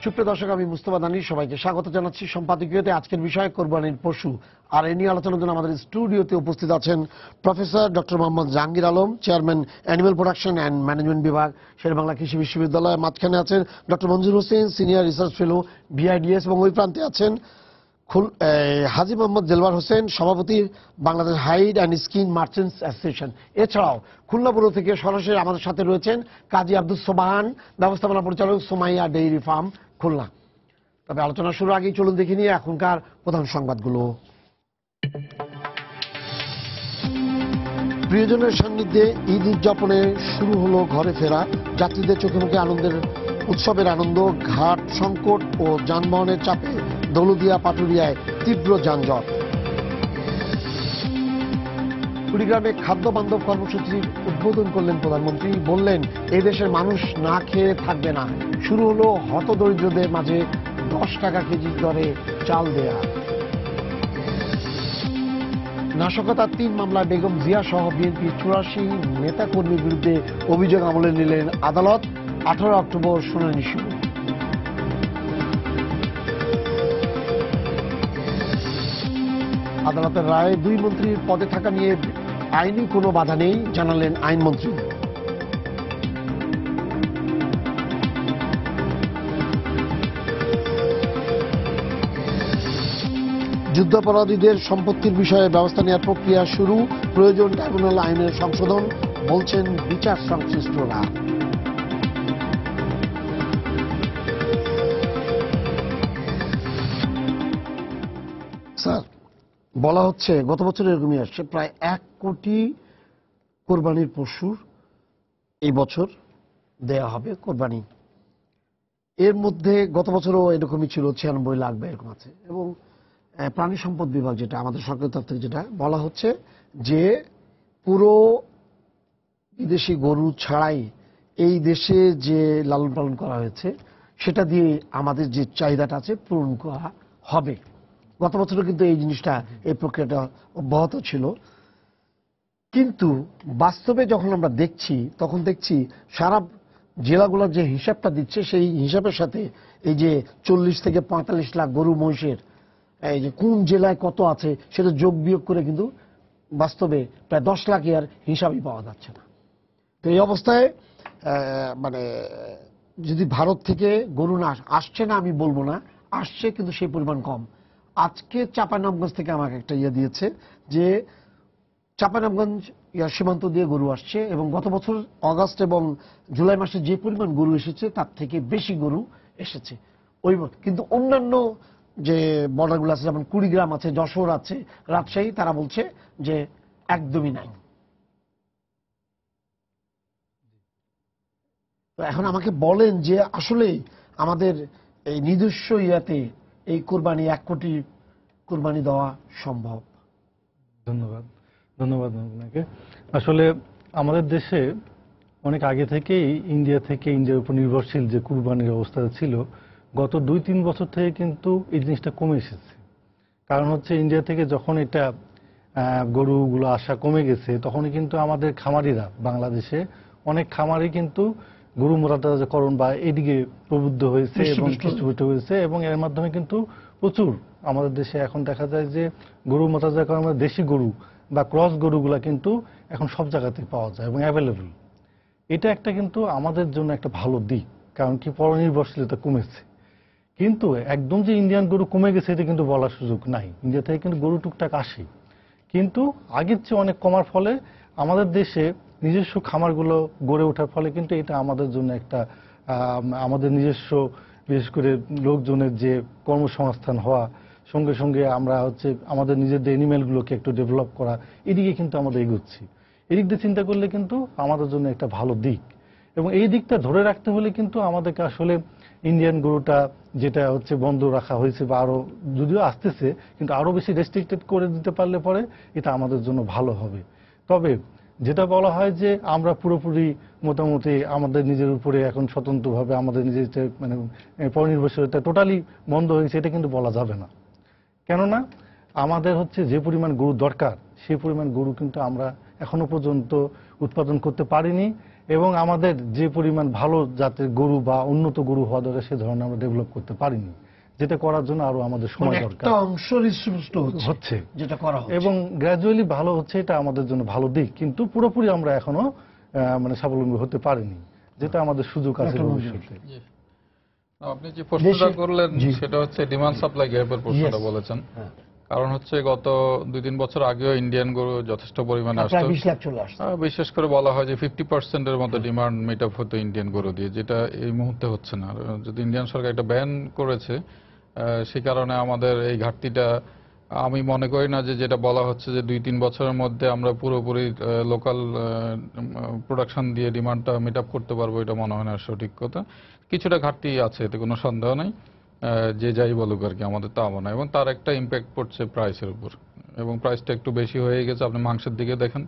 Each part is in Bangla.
সুপ্রিয় দর্শক, আমি মুস্তফা দানি সবাইকে স্বাগত জানাচ্ছি সম্পাদকীয়তে। আজকের বিষয় কোরবানির পশু, আর এ নিয়ে আলোচনার জন্য আমাদের স্টুডিওতে উপস্থিত আছেন professor doctor Mohammad Jahangir Alam, chairman animal production and management বিভাগ, শেরেবাংলা কৃষি বিশ্ববিদ্যালয়। মাঝখানে আছেন doctor Manjur Hossain, senior research fellow, BIDS, এবং ওই প্রান্তে আছেন হাজী মোহাম্মদ দেলওয়ার হোসেন, সভাপতি Bangladesh hide and skin merchants association. এছাড়াও খুলনা ব্যুরো থেকে সরাসরি আমাদের সাথে রয়েছেন কাজী আব্দুস সোবহান, ব্যবস্থাপনা পরিচালক, সুমাইয়া ডেইরি ফার্ম, খুলনা। তবে আলোচনা শুরু আগেই চলুন দেখে নিয়ে এখনকার প্রধান সংবাদগুলো। প্রিয়জনের সান্নিধ্যে ঈদ উদযাপনে শুরু হলো ঘরে ফেরা। যাত্রীদের চোখে মুখে আনন্দের উৎসবের আনন্দ। ঘাট সংকট ও যানবাহনের চাপে দৌলতদিয়া পাটুরিয়ায় তীব্র যানজট। কুড়িগ্রামে খাদ্য বান্ধব কর্মসূচির উদ্বোধন করলেন প্রধানমন্ত্রী। বললেন, এই দেশের মানুষ না খেয়ে থাকবে না। শুরু হলো হতদরিদ্রদের মাঝে 10 টাকা কেজি দরে চাল দেয়া। নাশকতার 3 মামলায় বেগম জিয়া সহ বিএনপির 84 নেতাকর্মীর বিরুদ্ধে অভিযোগ আমলে নিলেন আদালত। 18 অক্টোবর শুনানি শুরু। আদালতের রায়ে 2 মন্ত্রীর পদে থাকা নিয়ে আইনি কোনো বাধা নেই, জানালেন আইনমন্ত্রী। যুদ্ধাপরাধীদের সম্পত্তির বিষয়ে ব্যবস্থা নেওয়ার প্রক্রিয়া শুরু। প্রয়োজন ট্রাইব্যুনাল আইনের সংশোধন, বলছেন বিচার সংশ্লিষ্টরা। স্যার, বলা হচ্ছে গত বছর এরকমই আসছে, প্রায় 1 কোটি কোরবানির পশুর এই বছর দেয়া হবে কোরবানি। এর মধ্যে গত বছরও এরকমই ছিল, 96 লাখ বা এরকম আছে। এবং প্রাণী সম্পদ বিভাগ, যেটা আমাদের সরকারের তরফ থেকে যেটা বলা হচ্ছে, যে পুরো বিদেশি গরু ছাড়াই এই দেশে যে লালন পালন করা হয়েছে সেটা দিয়ে আমাদের যে চাহিদাটা আছে পূরণ করা হবে। গত বছরও কিন্তু এই জিনিসটা, এই প্রক্রিয়াটা অব্যাহত ছিল। কিন্তু বাস্তবে যখন আমরা দেখছি, তখন দেখছি সারা জেলাগুলোর যে হিসাবটা দিচ্ছে, সেই হিসাবের সাথে এই যে 40 থেকে 45 লাখ গরু মহিষের এই যে কোন জেলায় কত আছে সেটা যোগ বিয়োগ করে কিন্তু বাস্তবে প্রায় 10 লাখ আর হিসাবই পাওয়া যাচ্ছে না। তো এই অবস্থায় মানে যদি ভারত থেকে গরু না আসছে না আমি বলবো না, আসছে কিন্তু সেই পরিমাণ কম। আজকে চাঁপাইনবাবগঞ্জ থেকে আমাকে একটা দিয়েছে যে চাঁপাইনবাবগঞ্জ সীমান্ত দিয়ে গরু আসছে, এবং গত বছর অগাস্ট এবং জুলাই মাসে যে পরিমাণ গরু এসেছে তার থেকে বেশি গরু এসেছে। ওই কিন্তু অন্যান্য যে বর্ডারগুলো আছে, যেমন কুড়িগ্রাম আছে, যশোর আছে, রাজশাহী, তারা বলছে যে একদমই নাই। তো এখন আমাকে বলেন যে আসলে আমাদের এই নিজস্ব এই কোরবানি 1 কোটি কোরবানি দেওয়া সম্ভব? ধন্যবাদ আপনাকে। আসলে আমাদের দেশে অনেক আগে থেকেই ইন্ডিয়ার উপর নির্ভরশীল যে কুরবানির অবস্থা ছিল, গত 2-3 বছর থেকে কিন্তু এই জিনিসটা কমে এসেছে। কারণ হচ্ছে ইন্ডিয়া থেকে যখন এটা গরুগুলো আসা কমে গেছে, তখনই কিন্তু আমাদের খামারিরা, বাংলাদেশে অনেক খামারি কিন্তু গরু মোতাজাতকরণ বা এদিকে প্রবুদ্ধ হয়েছে এবং পৃষ্ঠপোষিত হয়েছে, এবং এর মাধ্যমে কিন্তু প্রচুর আমাদের দেশে এখন দেখা যায় যে গরু মোতাজাতকরণ, দেশি গরু বা ক্রস গরুগুলা কিন্তু এখন সব জায়গাতে পাওয়া যায় এবং অ্যাভেলেবল। এটা একটা কিন্তু আমাদের জন্য একটা ভালো দিক, কারণ কি পরনির্ভরশীলতা কমেছে। কিন্তু একদম যে ইন্ডিয়ান গরু কমে গেছে এটা কিন্তু বলার সুযোগ নাই। ইন্ডিয়া থেকে কিন্তু গরু টুকটাক আসে, কিন্তু আগের চেয়ে অনেক কমার ফলে আমাদের দেশে নিজস্ব খামারগুলো গড়ে ওঠার ফলে কিন্তু এটা আমাদের জন্য একটা আমাদের নিজস্ব, বিশেষ করে লোকজনের যে কর্মসংস্থান হওয়া, সঙ্গে সঙ্গে আমরা হচ্ছে আমাদের নিজেদের অ্যানিমেলগুলোকে একটু ডেভেলপ করা, এদিকে কিন্তু আমরা এগোচ্ছি। এদিক দিয়ে চিন্তা করলে কিন্তু আমাদের জন্য একটা ভালো দিক, এবং এই দিকটা ধরে রাখতে হলে কিন্তু আমাদেরকে আসলে ইন্ডিয়ান গরুটা যেটা হচ্ছে বন্ধ রাখা হয়েছে বা আরো যদিও আসতেছে, কিন্তু আরো বেশি রেস্ট্রিক্টেড করে দিতে পারলে পরে এটা আমাদের জন্য ভালো হবে। তবে যেটা বলা হয় যে আমরা পুরোপুরি মোটামুটি আমাদের নিজের উপরে এখন স্বতন্ত্রভাবে আমাদের নিজের মানে পরনির্ভরশীলতা টোটালি বন্ধ হয়েছে, এটা কিন্তু বলা যাবে না। কেননা আমাদের হচ্ছে যে পরিমাণ গরু দরকার সেই পরিমাণ গরু কিন্তু আমরা এখনো পর্যন্ত উৎপাদন করতে পারিনি, এবং আমাদের যে পরিমাণ ভালো জাতের গরু বা উন্নত গরু হওয়া দরকার সে ধরনের আমরা ডেভেলপ করতে পারিনি, যেটা করার জন্য আরো আমাদের সময় মানে দরকার একটা অংশ হৃষ্টপুষ্ট হচ্ছে যেটা করা হচ্ছে এবং গ্র্যাজুয়ালি ভালো হচ্ছে, এটা আমাদের জন্য ভালো দিক, কিন্তু পুরোপুরি আমরা এখনো মানে স্বাবলম্বী হতে পারিনি, যেটা আমাদের সুযোগ আছে ভবিষ্যতে। আপনি যে প্রশ্নটা করলেন জি। সেটা হচ্ছে ডিমান্ড সাপ্লাই গ্যাপের প্রশ্নটা Yes. বলেছেন। হ্যাঁ। কারণ হচ্ছে গত 2-3 বছর আগেও ইন্ডিয়ান গরু যথেষ্ট পরিমাণে প্রায় আসতো। 20 লাখ চলে আসছে। বিশেষ করে বলা হয় যে 50%-এর মতো ডিমান্ড মিট আপ হতো ইন্ডিয়ান গরু দিয়ে, যেটা এই মুহূর্তে হচ্ছে না। আর যদি ইন্ডিয়ান সরকার একটা ব্যান করেছে, সেই কারণে আমাদের এই ঘাটতিটা, আমি মনে করি না যে যেটা বলা হচ্ছে যে 2-3 বছরের মধ্যে আমরা পুরোপুরি লোকাল প্রোডাকশন দিয়ে ডিমান্ডটা মিট আপ করতে পারবো, এটা মনে হয় না সঠিক কথা। কিছুটা ঘাটতি আছে, এতে কোনো সন্দেহ নেই। যে যাই বলুক আর কি, আমাদের তা মনে হয়, এবং তার একটা ইম্প্যাক্ট পড়ছে প্রাইসের উপর, এবং প্রাইসটা একটু বেশি হয়ে গেছে। আপনি মাংসের দিকে দেখেন,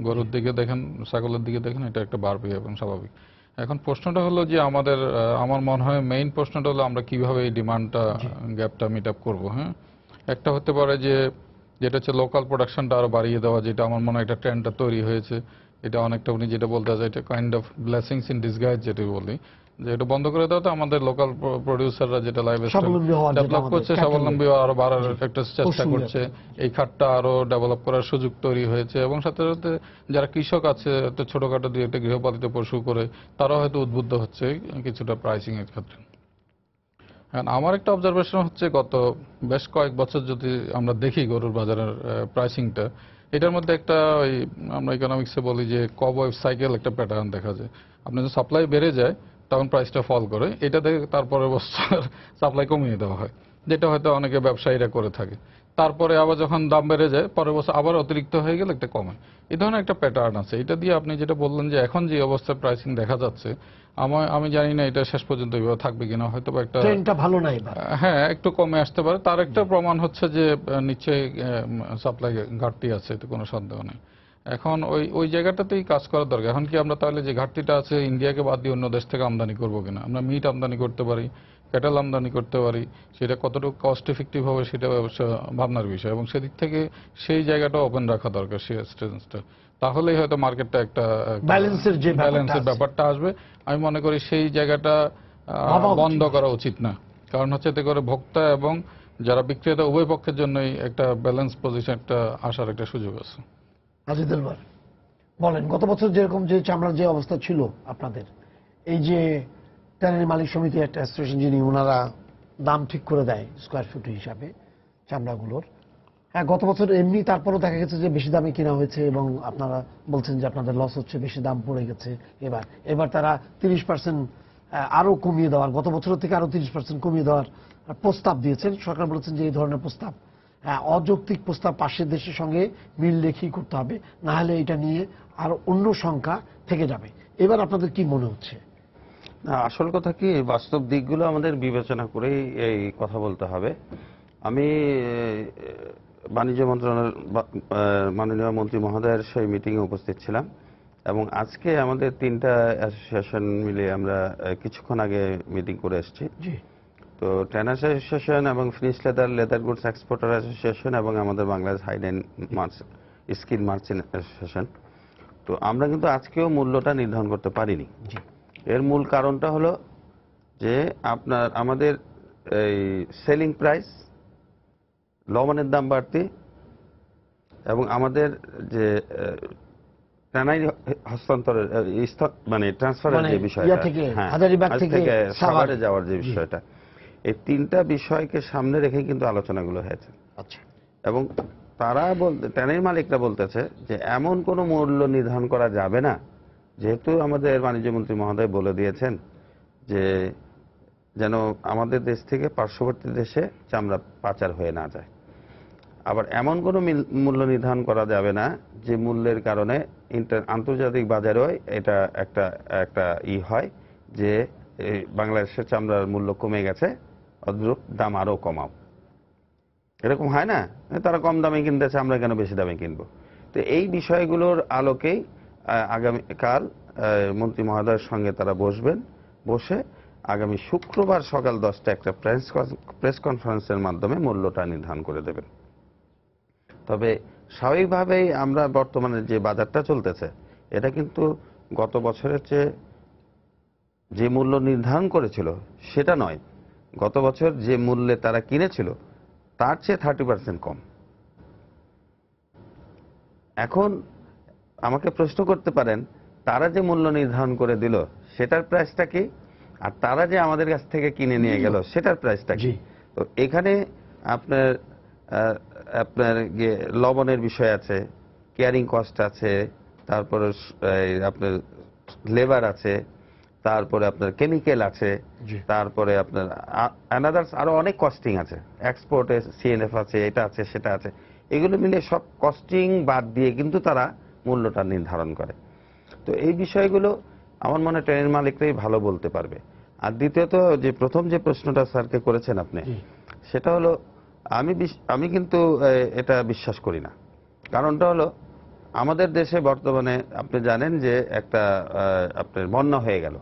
গরুর দিকে দেখেন, ছাগলের দিকে দেখেন, এটা একটা বাড়বে এবং স্বাভাবিক। এখন প্রশ্নটা হলো যে আমাদের, আমার মনে হয় মেইন প্রশ্নটা হলো আমরা কিভাবে এই ডিমান্ডটা গ্যাপটা মিট আপ করবো। হ্যাঁ, একটা হতে পারে যে যেটা হচ্ছে লোকাল প্রোডাকশনটা আরো বাড়িয়ে দেওয়া, যেটা আমার মনে হয় একটা ট্রেন্ডটা তৈরি হয়েছে। এটা অনেকটা উনি যেটা বলতে চাই, এটা kind of blessings in disguise যেটা বলি, যে এটা বন্ধ করে দেওয়া, তো আমাদের লোকাল প্রডিউসাররা যেটা লাইভ স্বাবলম্বী হওয়ার যেটা ডেভেলপ আমাদের করছে, cattle স্বাবলম্বী আরো বাড়ার একটা চেষ্টা পশু করছে, এই খাতটা আরো ডেভেলপ করার সুযোগ তৈরি হয়েছে। এবং সাথে সাথে যারা কৃষক আছে, একটা ছোটখাটো দিয়ে একটা গৃহপালিত পশু করে, তারাও হয়তো উদ্বুদ্ধ হচ্ছে কিছুটা প্রাইসিং এর ক্ষেত্রে। আমার একটা অবজারভেশন হচ্ছে গত বেশ কয়েক বছর যদি আমরা দেখি গরুর বাজারের প্রাইসিংটা, এটার মধ্যে একটা ওই আমরা ইকোনমিক্সে বলি যে কবওয়েভ সাইকেল একটা প্যাটার্ন দেখা যায়। আপনার যদি সাপ্লাই বেড়ে যায় তখন প্রাইসটা ফল করে, এটা দেখে তারপরে বছর সাপ্লাই কমিয়ে দেওয়া হয়, যেটা হয়তো অনেকে ব্যবসায়ীরা করে থাকে। তারপরে আবার যখন দাম বেড়ে যায় পরের বছর আবার অতিরিক্ত হয়ে গেলে একটা কমে। এই ধরনের একটা প্যাটার্ন আছে। এটা দিয়ে আপনি যেটা বললেন যে এখন যে অবস্থায় প্রাইসিং দেখা যাচ্ছে, আমি জানি না এটা শেষ পর্যন্ত এইভাবে থাকবে কিনা, হয়তো বা একটা ট্রেনটা ভালো না এবার। হ্যাঁ একটু কমে আসতে পারে। তার একটা প্রমাণ হচ্ছে যে নিশ্চয়ই সাপ্লাই ঘাটতি আছে, এতে কোনো সন্দেহ নেই। এখন ওই ওই জায়গাটাতেই কাজ করা দরকার। এখন কি আমরা তাহলে যে ঘাটতিটা আছে ইন্ডিয়াকে বাদ দিয়ে অন্য দেশ থেকে আমদানি করবো কিনা? আমরা মিট আমদানি করতে পারি, ক্যাটেল আমদানি করতে পারি, সেটা কতটুকু কস্ট এফেক্টিভ হবে সেটা অবশ্য ভাবনার বিষয়, এবং সেদিক থেকে সেই জায়গাটা ওপেন রাখা দরকার, সেই স্টেজটা। তাহলেই হয়তো মার্কেটটা একটা ব্যালেন্সের যে ব্যালেন্সের ব্যাপারটা আসবে। আমি মনে করি সেই জায়গাটা বন্ধ করা উচিত না। কারণ হচ্ছে এতে করে ভোক্তা এবং যারা বিক্রেতা উভয় পক্ষের জন্যই একটা ব্যালেন্স পজিশন একটা আসার একটা সুযোগ আছে। আজিজ এলবার বলেন, গত বছর যেরকম যে চামড়ার যে অবস্থা ছিল আপনাদের, এই যে ট্যানারি মালিক সমিতি একটা অ্যাসোসিয়েশন, যিনি ওনারা দাম ঠিক করে দেয় স্কোয়ার ফুট হিসাবে চামড়াগুলোর, হ্যাঁ গত বছর এমনি তারপরও দেখা গেছে যে বেশি দামে কেনা হয়েছে এবং আপনারা বলছেন যে আপনাদের লস হচ্ছে, বেশি দাম পড়ে গেছে। এবার তারা 30% আরো কমিয়ে দেওয়ার, গত বছর থেকে আরো 30% কমিয়ে দেওয়ার প্রস্তাব দিয়েছেন। সরকার বলেছেন যে এই ধরনের প্রস্তাব অযৌক্তিক প্রস্তাব, পাশের দেশের সঙ্গে মিল রেখেই করতে হবে, না হলে এটা নিয়ে আর অন্য সংখ্যা থেকে যাবে। এবার আপনাদের কি মনে হচ্ছে? না, আসল কথা কি, বাস্তব দিকগুলো আমাদের বিবেচনা করেই এই কথা বলতে হবে। আমি বাণিজ্য মন্ত্রণালয়ের মাননীয় মন্ত্রী মহোদয়ের সেই মিটিংয়ে উপস্থিত ছিলাম, এবং আজকে আমাদের 3টা অ্যাসোসিয়েশন মিলে আমরা কিছুক্ষণ আগে মিটিং করে এসেছি। তো ট্যানার্স অ্যাসোসিয়েশন এবং finish leather goods exporter association এবং আমাদের Bangladesh hide and skin merchant association, তো আমরা কিন্তু আজকেও মূল্যটা নির্ধারণ করতে পারিনি। এর মূল কারণটা হলো যে আমাদের এই সেলিং প্রাইস, লবণের দাম বাড়তি, এবং আমাদের যে ট্যানারি হস্তান্তরের মানে ট্রান্সফারের যে বিষয়টা, হাজারীবাগ থেকে সাভারে যাওয়ার যে বিষয়টা, এই 3টা বিষয়কে সামনে রেখে কিন্তু আলোচনাগুলো হয়েছে। আচ্ছা, এবং তারা ট্যানারি মালিকরা বলতেছে যে এমন কোনো মূল্য নির্ধারণ করা যাবে না, যেহেতু আমাদের বাণিজ্য মন্ত্রী মহোদয় বলে দিয়েছেন যে যেন আমাদের দেশ থেকে পার্শ্ববর্তী দেশে চামড়া পাচার হয়ে না যায়। আবার এমন কোনো মূল্য নির্ধারণ করা যাবে না যে মূল্যের কারণে আন্তর্জাতিক বাজারেও এটা একটা হয় যে বাংলাদেশের চামড়ার মূল্য কমে গেছে, অদ্রুপ দাম আরো কমাও। এরকম হয় না, তারা কম দামে কিনতেছে, আমরা কেন বেশি দামে কিনবো? তো এই বিষয়গুলোর আলোকেই আগামীকাল মন্ত্রী মহোদয়ের সঙ্গে তারা বসবেন, বসে আগামী শুক্রবার সকাল 10টা একটা প্রেস কনফারেন্সের মাধ্যমে মূল্যটা নির্ধারণ করে দেবেন। তবে স্বাভাবিকভাবেই আমরা বর্তমানে যে বাজারটা চলতেছে, এটা কিন্তু গত বছরের চেয়ে যে মূল্য নির্ধারণ করেছিল সেটা নয়, গত বছর যে মূল্যে তারা কিনেছিল তার চেয়ে 30% কম। এখন আমাকে প্রশ্ন করতে পারেন, তারা যে মূল্য নির্ধারণ করে দিল সেটার প্রাইসটা কি, আর তারা যে আমাদের কাছ থেকে কিনে নিয়ে গেল সেটার প্রাইসটা কি? তো এখানে আপনার আপনার লবণের বিষয় আছে, ক্যারিং কস্ট আছে, তারপরে আপনার লেবার আছে, তারপরে আপনার কেমিক্যাল আছে, তারপরে আপনার অ্যানাদার্স আরো অনেক কস্টিং আছে, এক্সপোর্টে সিএনএফ আছে, এটা আছে সেটা আছে, এগুলো মিলে সব কস্টিং বাদ দিয়ে কিন্তু তারা মূল্যটা নির্ধারণ করে। তো এই বিষয়গুলো আমার মনে হয় ট্রেনের মালিকরাই ভালো বলতে পারবে। আর দ্বিতীয়ত যে প্রথম যে প্রশ্নটা স্যারকে করেছেন আপনি, সেটা হলো আমি কিন্তু এটা বিশ্বাস করি না। কারণটা হলো আমাদের দেশে বর্তমানে আপনি জানেন যে একটা আপনার বন্যা হয়ে গেল,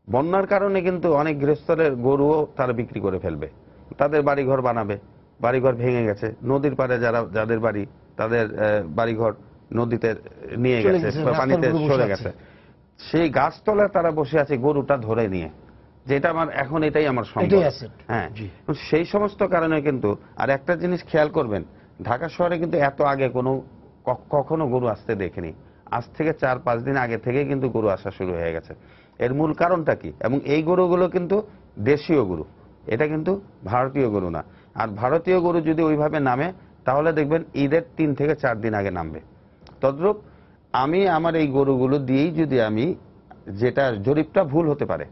বন্যার কারণে কিন্তু অনেক গৃহস্থলের গরুও তারা বিক্রি করে ফেলবে, তাদের বাড়িঘর বানাবে, বাড়িঘর ভেঙে গেছে, নদীর পাড়ে যাদের বাড়ি তাদের বাড়িঘর নদীতে নিয়ে গেছে, পানিতে সরে গেছে, সেই গাছতলায় তারা বসে আছে গরুটা ধরে নিয়ে, যেটা আমার এখন এটাই আমার সম্ভব। হ্যাঁ, সেই সমস্ত কারণে কিন্তু আর একটা জিনিস খেয়াল করবেন, ঢাকা শহরে কিন্তু এত আগে কখনো গরু আসতে দেখিনি, আজ থেকে 4-5 দিন আগে থেকে কিন্তু গরু আসা শুরু হয়ে গেছে। এর মূল কারণটা কি? এবং এই গরুগুলো কিন্তু দেশীয় গরু, এটা কিন্তু ভারতীয় গরু না। আর ভারতীয় গরু যদি ওইভাবে নামে তাহলে দেখবেন ঈদের 3 থেকে 4 দিন আগে নামবে। তদ্রূপ আমি আমার এই গরুগুলো দিয়েই যদি আমি, যেটা জরিপটা ভুল হতে পারে,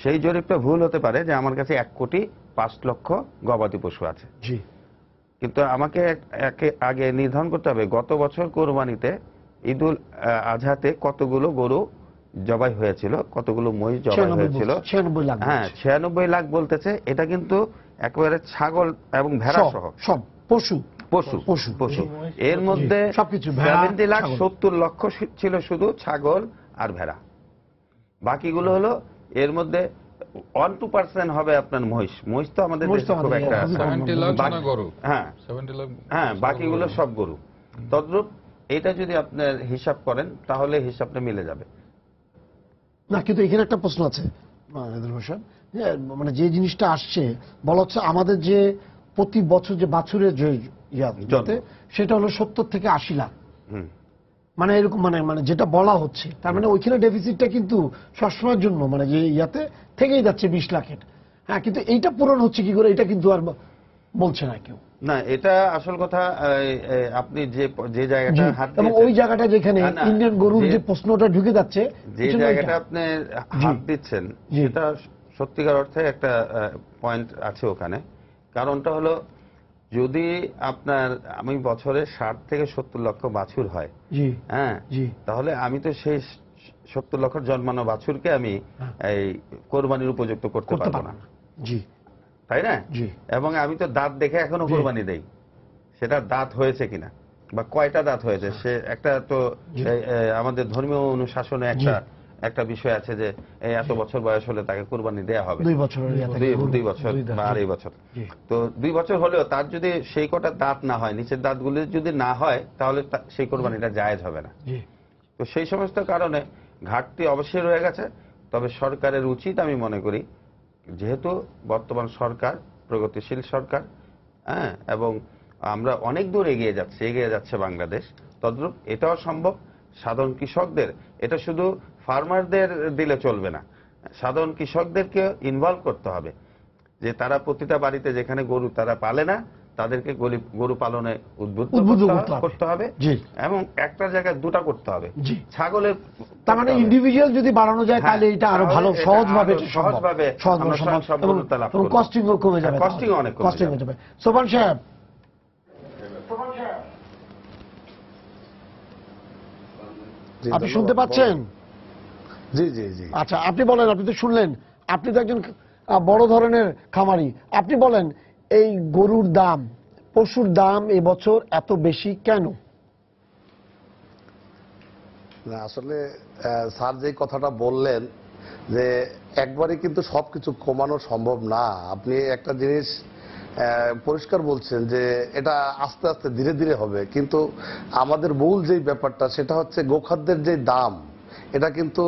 সেই জরিপটা ভুল হতে পারে যে আমার কাছে 1,05,00,000 গবাদি পশু আছে, কিন্তু আমাকে আগে নির্ধারণ করতে হবে গত বছর কোরবানিতে ঈদুল আজহাতে কতগুলো গরু জবাই হয়েছিল, কতগুলো মহিষ জবাই হয়েছিল। হ্যাঁ, 96 লাখ বলতেছে, এটা কিন্তু একেবারে ছাগল এবং ভেড়া সহ সব পশু পশু পশু পশু এর মধ্যে 70,70,00,000 ছিল শুধু ছাগল আর ভেড়া, বাকিগুলো হলো এর মধ্যে 1-2% হবে আপনার মহিষ। মহিষ তো আমাদের দেশে খুব একটা, 70 লাখ না গরু, হ্যাঁ 70 লাখ, হ্যাঁ বাকিগুলো সব গরু। তদ্রূপ এটা যদি আপনার হিসাব করেন তাহলে হিসাবটা মিলে যাবে না। কিন্তু এখানে একটা প্রশ্ন আছে মানে যে জিনিসটা আসছে বলা হচ্ছে আমাদের যে প্রতি বছর যে বাছুরের যে সেটা হলো 70 থেকে 80 লাখ, মানে এরকম মানে যেটা বলা হচ্ছে, তার মানে ওইখানে ডেফিসিটটা কিন্তু সবসময়ের জন্য মানে যে ইয়াতে থেকেই যাচ্ছে 20 লাখের। হ্যাঁ, কিন্তু এইটা পূরণ হচ্ছে কি করে এটা কিন্তু আর বলছে না কেউ। না, এটা আসল কথা। আপনি যে জায়গাটা হাত এবং ওই জায়গাটা যেখানে ইন্ডিয়ান গরুর যে প্রশ্নটা ঢুকে যাচ্ছে, যে জায়গাটা আপনি হাত দিচ্ছেন, সেটা সত্যিকার অর্থে একটা পয়েন্ট আছে ওখানে। কারণটা হলো যদি আপনার আমি বছরে 60 থেকে 70 লক্ষ বাছুর হয়, হ্যাঁ, তাহলে আমি তো সেই 70 লক্ষ জন্মানো বাছুরকে আমি এই কোরবানির উপযুক্ত করতে পারবো না, তাই না? এবং আমি তো দাঁত দেখে এখনো কোরবানি দেই, সেটা দাঁত হয়েছে কিনা বা কয়টা দাঁত হয়েছে, সে একটা তো আমাদের ধর্মীয় অনুশাসনে একটা বিষয় আছে যে এত বছর বয়স হলে তাকে কোরবানি দেয়া হবে, 2 বছর বা 2.5 বছর। তো 2 বছর হলেও তার যদি সেই কটা দাঁত না হয়, নিচের দাঁতগুলি যদি না হয়, তাহলে সেই কোরবানিটা জায়েজ হবে না। তো সেই সমস্ত কারণে ঘাটতি অবশ্যই রয়ে গেছে। তবে সরকারের উচিত, আমি মনে করি, যেহেতু বর্তমান সরকার প্রগতিশীল সরকার, হ্যাঁ, এবং আমরা অনেক দূর এগিয়ে যাচ্ছে বাংলাদেশ, তদ্রূপ এটাও সম্ভব সাধারণ কৃষকদের, এটা শুধু ফার্মারদের দিলে চলবে না, সাধারণ কৃষকদেরকে ইনভলভ করতে হবে, যে তারা প্রতিটা বাড়িতে যেখানে গরু তারা পালে না তাদেরকে গরু পালনে উদ্বুদ্ধ করতে হবে, এবং একটা জায়গায় দুটা করতে হবে। ছাগলের তার মানে ইন্ডিভিজুয়াল যদি বাড়ানো যায় তাহলে এটা আরো ভালো সহজভাবে কস্টিংও কমে যাবে, কস্টিং অনেক কমে যাবে। সোপান সাহেব, আপনি শুনতে পাচ্ছেন? জি জি জি। আচ্ছা, আপনি বলেন, আপনি তো শুনলেন, আপনি তো একজন বড় ধরনের খামারি, আপনি বলেন এই গরুর দাম, পশুর দাম এবছর এত বেশি কেন? না, আসলে স্যার যে কথাটা বললেন যে একবারে কিন্তু সবকিছু কমানো সম্ভব না। আপনি একটা জিনিস পরিষ্কার বলছেন যে এটা আস্তে আস্তে ধীরে ধীরে হবে, কিন্তু আমাদের মূল যেই ব্যাপারটা সেটা হচ্ছে গোখাদ্যের যে দাম, এটা কিন্তু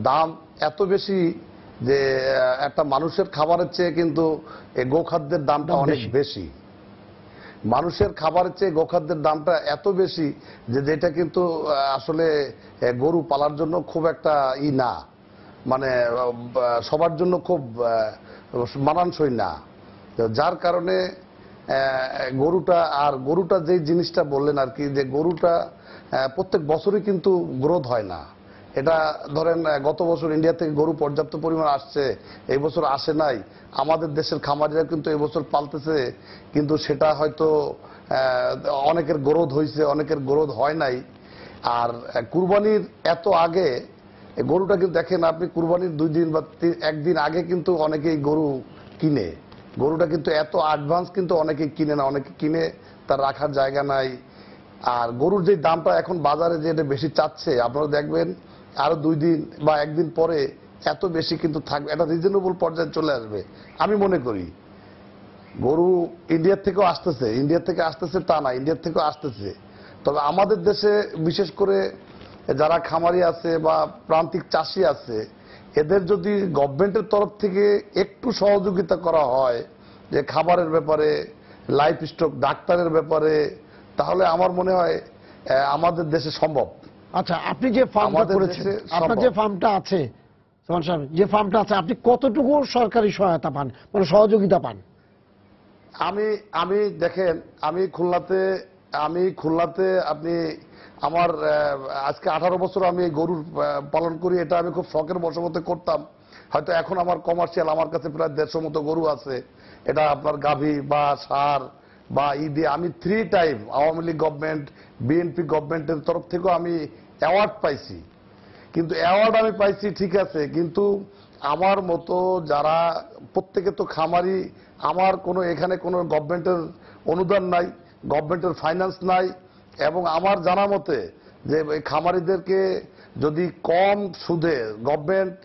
দাম এত বেশি যে একটা মানুষের খাবারের চেয়ে কিন্তু এই গোখাদ্যের দামটা অনেক বেশি। মানুষের খাবারের চেয়ে গোখাদ্যের দামটা এত বেশি যে যেটা কিন্তু আসলে গরু পালার জন্য খুব একটা না, মানে সবার জন্য খুব মানানসই না। তো যার কারণে গরুটা যেই জিনিসটা বললেন আর কি, যে গরুটা প্রত্যেক বছরই কিন্তু গ্রোথ হয় না। এটা ধরেন গত বছর ইন্ডিয়া থেকে গরু পর্যাপ্ত পরিমাণ আসছে, এই বছর আসে নাই। আমাদের দেশের খামারিরা কিন্তু এই বছর পালতেছে, কিন্তু সেটা হয়তো অনেকের গ্রোথ হয়েছে, অনেকের গ্রোথ হয় নাই। আর কুরবানির এত আগে গরুটা কিন্তু দেখেন আপনি, কুরবানির 2 দিন বা 1 দিন আগে কিন্তু অনেকেই গরু কিনে। গরুটা কিন্তু এত অ্যাডভান্স কিন্তু অনেকেই কিনে না, অনেকে কিনে তার রাখার জায়গা নাই। আর গরুর যে দামটা এখন বাজারে যে এটা বেশি চাচ্ছে, আপনারা দেখবেন আরো 2 দিন বা 1 দিন পরে এত বেশি কিন্তু থাকবে, একটা রিজনেবল পর্যায়ে চলে আসবে। আমি মনে করি গরু ইন্ডিয়া থেকেও আসতেছে, তা না, ইন্ডিয়া থেকেও আসতেছে। তবে আমাদের দেশে বিশেষ করে যারা খামারি আছে বা প্রান্তিক চাষি আছে, এদের যদি গভর্নমেন্টের তরফ থেকে একটু সহযোগিতা করা হয়, যে খাবারের ব্যাপারে, লাইফ স্টক ডাক্তারের ব্যাপারে, তাহলে আমার মনে হয় আমাদের দেশে সম্ভব। আচ্ছা, আপনি যে ফার্মটা করেছেন, আপনার যে ফার্মটা আছে, সালমান সাহেব যে ফার্মটা আছে, আপনি কতটুকু সরকারি সহায়তা পান, মানে সহযোগিতা পান? আমি দেখেন, আমি খুলনাতে আপনি আমার আজকে 18 বছর আমি গরুর পালন করি। এটা আমি খুব শখের বশবর্তে করতাম। হয়তো এখন আমার কমার্শিয়াল, আমার কাছে প্রায় 150 মতো গরু আছে। এটা আপনার গাভী বা ষাঁড় বা দিয়ে আমি 3 time Awami League government, BNP গভর্নমেন্টের তরফ থেকেও আমি অ্যাওয়ার্ড পাইছি। কিন্তু অ্যাওয়ার্ড আমি পাইছি ঠিক আছে, কিন্তু আমার মতো যারা প্রত্যেকে তো খামারি, আমার এখানে কোনো গভর্নমেন্টের অনুদান নাই, গভর্নমেন্টের ফাইন্যান্স নাই। এবং আমার জানা মতে যে এই খামারিদেরকে যদি কম সুদে গভর্নমেন্ট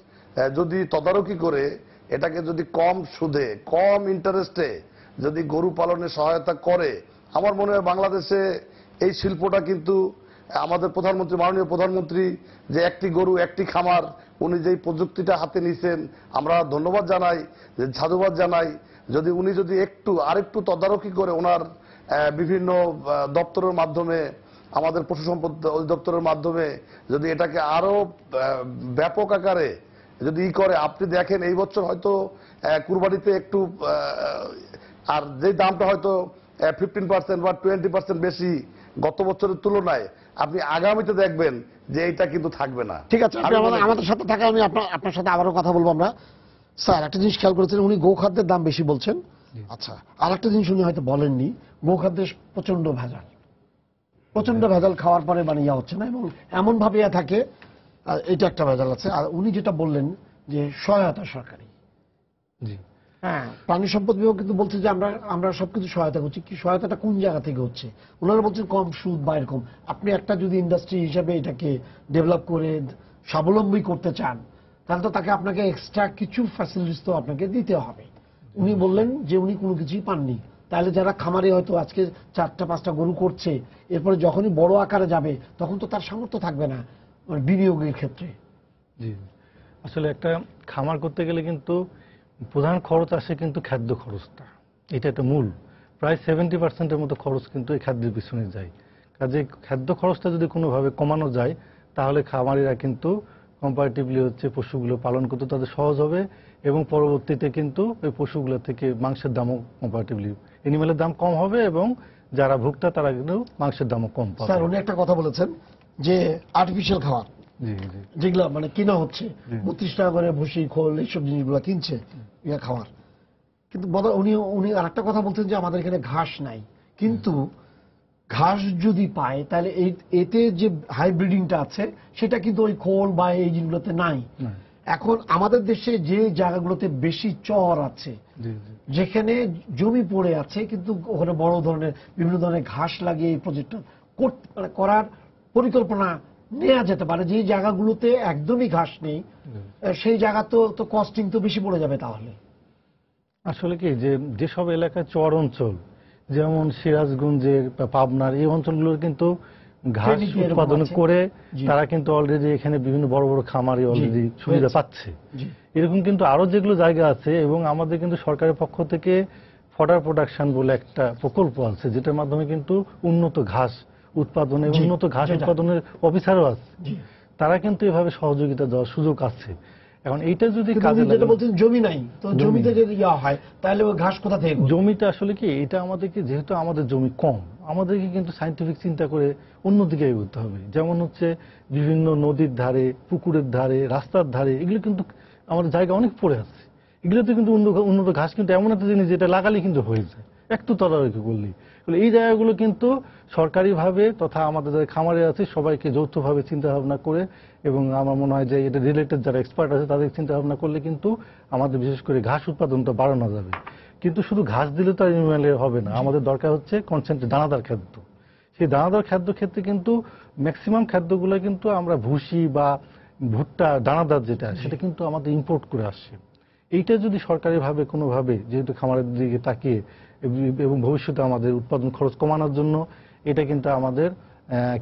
যদি তদারকি করে, এটাকে যদি কম সুদে, কম ইন্টারেস্টে যদি গরু পালনে সহায়তা করে, আমার মনে হয় বাংলাদেশে এই শিল্পটা কিন্তু আমাদের প্রধানমন্ত্রী, মাননীয় প্রধানমন্ত্রী যে একটি গরু একটি খামার, উনি যেই প্রযুক্তিটা হাতে নিয়েছেন, আমরা ধন্যবাদ জানাই, সাধুবাদ জানাই। যদি উনি যদি আরেকটু তদারকি করে, ওনার বিভিন্ন দপ্তরের মাধ্যমে, আমাদের পশু সম্পদ অধিদপ্তরের মাধ্যমে যদি এটাকে আরো ব্যাপক আকারে যদি করে, আপনি দেখেন এই বছর হয়তো কুরবানিতে একটু আর যে দামটা হয়তো 15% বা 20% বেশি গত বছরের তুলনায়, আপনি আগামীতে দেখবেন যে এইটা কিন্তু থাকবে না। ঠিক আছে, আপনি আমাদের সাথে থাকা, আমি আপনার সাথে আবারও কথা বলবো আমরা। স্যার, একটা জিনিস খেয়াল করেছেন, উনি গোখাদ্যের দাম বেশি বলছেন। আচ্ছা, আর একটা জিনিস উনি হয়তো বলেননি, গোখাদ্যের প্রচন্ড ভেজাল খাওয়ার পরে ইয়া হচ্ছে না, এবং এমন ভাবে থাকে, এটা একটা ভেজাল আছে। আর উনি যেটা বললেন যে সহায়তা সরকারি, হ্যাঁ, প্রাণী সম্পদ বিভাগ কিন্তু বলছে যে আমরা সবকিছু সহায়তা করছি। কি সহায়তাটা কোন জায়গা থেকে হচ্ছে? ওনারা বলছেন কম সুদ বা এরকম। আপনি একটা যদি ইন্ডাস্ট্রি হিসাবে এটাকে ডেভেলপ করে স্বাবলম্বী করতে চান, তাহলে তো আপনাকে এক্সট্রা কিছু ফ্যাসিলিটিস তো আপনাকে দিতে হবে। উনি বললেন যে উনি কোনো কিছুই পাননি। তাহলে যারা খামারে হয়তো আজকে 4টা-5টা গরু করছে, এরপরে যখনই বড় আকারে যাবে তখন তো তার সামর্থ্য থাকবে না বিনিয়োগের ক্ষেত্রে। জি, আসলে একটা খামার করতে গেলে কিন্তু প্রধান খরচ আসে কিন্তু খাদ্য খরচটা, এটা একটা মূল। প্রায় 70% মতো খরচ কিন্তু এই খাদ্যের পিছনে যায়। কাজে খাদ্য খরচটা যদি কোনোভাবে কমানো যায়, তাহলে খামারিরা কিন্তু কম্পারেটিভলি পশুগুলো পালন করতে তাদের সহজ হবে, এবং পরবর্তীতে কিন্তু ওই পশুগুলো থেকে মাংসের দামও কম্পারেটিভলি, এনিম্যালের দাম কম হবে, এবং যারা ভোক্তা তারা কিন্তু মাংসের দামও কম পাবে। স্যার, উনি একটা কথা বলেছেন যে আর্টিফিশিয়াল খাবার যেগুলো কিনা হচ্ছে, 32 টাকা করে ভুসি, খোল, এইসব জিনিসগুলো কিনছে খাওয়ার। কিন্তু উনি আর একটা কথা বলছেন যে আমাদের এখানে ঘাস নাই। কিন্তু ঘাস যদি পায়, তাহলে এতে যে হাইব্রিডিংটা আছে সেটা কিন্তু ওই খোল বা এই জিনিসগুলোতে নাই। এখন আমাদের দেশে যে জায়গাগুলোতে বেশি চর আছে, যেখানে জমি পড়ে আছে, কিন্তু ওখানে বড় ধরনের বিভিন্ন ধরনের ঘাস লাগিয়ে এই প্রজেক্টটা করার পরিকল্পনা নেওয়া যেতে পারে। যে জায়গাগুলোতে একদমই ঘাস নেই, সেই জায়গা তো কস্টিং তো বেশি পড়ে যাবে তাহলে। আসলে কি যে যেসব এলাকায় চর অঞ্চল, যেমন সিরাজগঞ্জের বা পাবনার এই অঞ্চলগুলোর কিন্তু ঘাস Credit এরকম উৎপাদন আছে। করে জি। তারা কিন্তু অলরেডি এখানে বিভিন্ন বড় বড় খামারি অলরেডি সুবিধা হয়েছে। পাচ্ছে। জি। এরকম কিন্তু আরো যেগুলো জায়গা আছে, এবং আমাদের কিন্তু সরকারের পক্ষ থেকে ফডার প্রোডাকশন বলে একটা প্রকল্প আছে, যেটার মাধ্যমে কিন্তু উন্নত ঘাস উৎপাদন এবং জি, উন্নত ঘাস যেটা। উৎপাদনের অফিসারও আছে। জি। তারা কিন্তু এভাবে সহযোগিতা দেওয়ার সুযোগ আছে। এখন এইটা যদি কিন্তু কাজে উনি যেটা লাগে, বলছেন জমি নাই, তো জমি জমিতে নেই। যদি হয় তাহলে ওই ঘাস কোথা থেকে করবে? জমিটা আসলে কি এটা আমাদেরকে, যেহেতু আমাদের জমি কম, আমাদেরকে কিন্তু সায়েন্টিফিক চিন্তা করে অন্যদিকে এগোতে হবে। যেমন হচ্ছে বিভিন্ন নদীর ধারে, পুকুরের ধারে, রাস্তার ধারে, এগুলো কিন্তু আমাদের জায়গা অনেক পড়ে আছে। এগুলোতে কিন্তু উন্নত ঘাস কিন্তু এমন একটা জিনিস যেটা লাগালে কিন্তু হয়ে যায়, একটু তদারকি করলেই। এই জায়গাগুলো কিন্তু সরকারিভাবে তথা আমাদের যারা খামারে আছে সবাইকে যৌথভাবে চিন্তা ভাবনা করে, এবং আমার মনে হয় যে এটা রিলেটেড যারা এক্সপার্ট আছে তাদের চিন্তা ভাবনা করলে কিন্তু আমাদের বিশেষ করে ঘাস উৎপাদনটা বাড়ানো যাবে। কিন্তু শুধু ঘাস দিলে তো আর এনিম্যালে হবে না, আমাদের দরকার হচ্ছে কনসেন্ট্রেট দানাদার খাদ্য। সেই দানাদার খাদ্য ক্ষেত্রে কিন্তু ম্যাক্সিমাম খাদ্যগুলো কিন্তু আমরা ভুসি বা ভুট্টা দানাদার যেটা, সেটা কিন্তু আমাদের ইম্পোর্ট করে আসছে। এইটা যদি সরকারিভাবে কোনোভাবে, যেহেতু খামারের দিকে তাকিয়ে এবং ভবিষ্যতে আমাদের উৎপাদন খরচ কমানোর জন্য, এটা কিন্তু আমাদের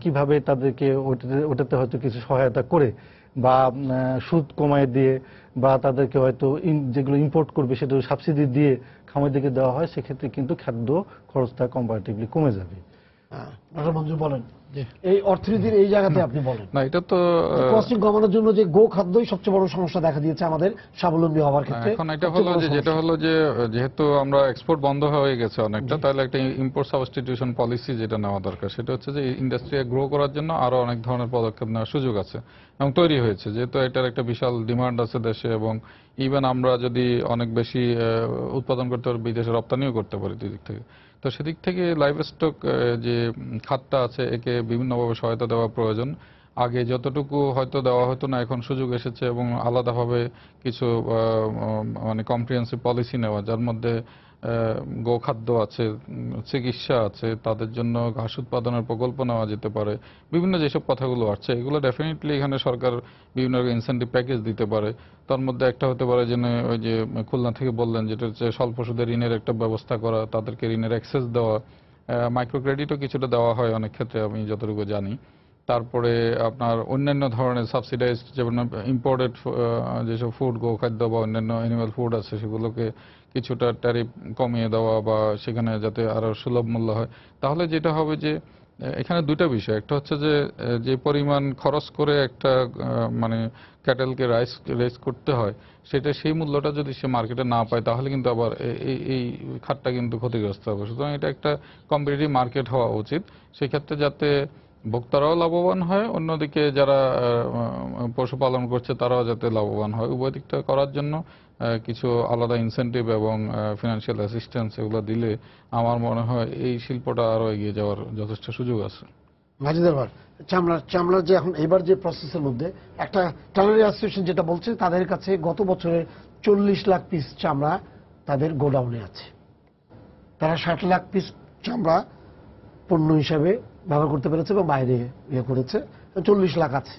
কিভাবে তাদেরকে ওটাতে হয়তো কিছু সহায়তা করে বা সুদ কমায় দিয়ে, বা তাদেরকে হয়তো যেগুলো ইম্পোর্ট করবে সেটা সাবসিডি দিয়ে খামারদেরকে দেওয়া হয়, সেক্ষেত্রে কিন্তু খাদ্য খরচটা কম্পারেটিভলি কমে যাবে। ডক্টর মঞ্জুর বলেন, এই অর্থনীতির এই জায়গাতে আপনি বলেন। না, এটা তো কস্টিং কমানোর জন্য যে গো খাদ্যই সবচেয়ে বড় সমস্যা দেখা দিয়েছে আমাদের স্বাবলম্বী হওয়ার ক্ষেত্রে। এখন এটা সবচেয়ে হলো বড় যে, যেটা সমস্যা। হলো যে যেহেতু আমরা এক্সপোর্ট বন্ধ হয়ে গেছে অনেকটা, তাহলে একটা ইম্পোর্ট সাবস্টিটিউশন পলিসি যেটা নেওয়া দরকার, সেটা হচ্ছে যে ইন্ডাস্ট্রি গ্রো করার জন্য আরো অনেক ধরনের পদক্ষেপ নেওয়ার সুযোগ আছে এবং তৈরি হয়েছে, যেহেতু এটার একটা বিশাল ডিমান্ড আছে দেশে, এবং ইভেন আমরা যদি অনেক বেশি উৎপাদন করতে পারি, বিদেশে রপ্তানিও করতে পারি দুই দিক থেকে। তো সেদিক থেকে লাইভ স্টক যে খাতটা আছে, একে বিভিন্নভাবে সহায়তা দেওয়া প্রয়োজন। আগে যতটুকু হয়তো দেওয়া হতো না, এখন সুযোগ এসেছে, এবং আলাদাভাবে কিছু মানে কম্প্রিহেন্সিভ পলিসি নেওয়া, যার মধ্যে গোখাদ্য আছে, চিকিৎসা আছে, তাদের জন্য ঘাস উৎপাদনের প্রকল্প নেওয়া যেতে পারে। বিভিন্ন যেসব কথাগুলো আছে, এগুলো ডেফিনেটলি এখানে সরকার বিভিন্ন ইনসেন্টিভ প্যাকেজ দিতে পারে। তার মধ্যে একটা হতে পারে যে ওই যে খুলনা থেকে বললেন, যেটা হচ্ছে স্বল্প সুদে ঋণের একটা ব্যবস্থা করা, তাদেরকে ঋণের অ্যাক্সেস দেওয়া, মাইক্রো ক্রেডিটও কিছুটা দেওয়া হয় অনেক ক্ষেত্রে, আমি যতটুকু জানি। তারপরে আপনার অন্যান্য ধরনের সাবসিডাইজড, যেমন ইম্পোর্টেড যেসব ফুড, গোখাদ্য বা অন্যান্য অ্যানিমাল ফুড আছে, সেগুলোকে কিছুটা ট্যারিফ কমিয়ে দেওয়া, বা সেখানে যাতে আরো সুলভ মূল্য হয়। তাহলে যেটা হবে যে এখানে দুইটা বিষয়, একটা হচ্ছে যে যে পরিমাণ খরচ করে একটা মানে ক্যাটেলকে রেস করতে হয়, সেটা সেই মূল্যটা যদি সে মার্কেটে না পায়, তাহলে কিন্তু আবার এই খাতটা কিন্তু ক্ষতিগ্রস্ত হবে। সুতরাং এটা একটা কম্পিটিটিভ মার্কেট হওয়া উচিত, সেক্ষেত্রে যাতে ভোক্তারাও লাভবান হয়, অন্যদিকে যারা পশুপালন করছে তারাও যাতে লাভবান হয়। উভয় দিকটা করার জন্য কিছু আলাদা ইনসেনটিভ এবং ফিনান্সিয়াল অ্যাসিস্ট্যান্স এগুলো দিলে আমার মনে হয় এই শিল্পটা আরো এগিয়ে যাওয়ার যথেষ্ট সুযোগ আছে। মাজিদার চামড়ার যে এখন এবার যে প্রসেসের মধ্যে একটা ট্যানারি অ্যাসোসিয়েশন যেটা বলছে, তাদের কাছে গত বছরে 40 লাখ পিস চামড়া তাদের গোডাউনে আছে। তারা 60 লাখ পিস চামড়া পণ্য হিসাবে ব্যবহার করতে পেরেছে এবং বাইরে ইয়ে করেছে, 40 লাখ আছে।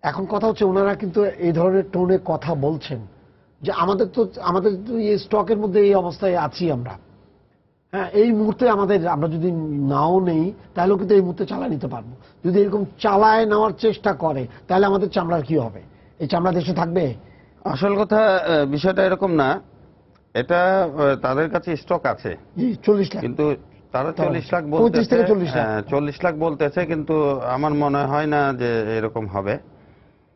এখন কথা হচ্ছে, ওনারা কিন্তু এই ধরনের টোনে কথা বলছেন যে আমাদের তো এই স্টকের মধ্যে এই অবস্থায় আছি আমরা। হ্যাঁ, এই মুহূর্তে আমরা যদি নাও নেই, তাহলেও কিন্তু এই মুহূর্তে চালায় নিতে পারবো। যদি এরকম চালায় নেওয়ার চেষ্টা করে, তাহলে আমাদের চামড়ার কি হবে? এই চামড়া দেশে থাকবে? আসল কথা বিষয়টা এরকম না, এটা তাদের কাছে স্টক আছে 40 লাখ, কিন্তু তারা 40 লাখ 35 বলতেছে, থেকে 40 লাখ। 40 লাখ বলতেছে, কিন্তু আমার মনে হয় না যে এরকম হবে।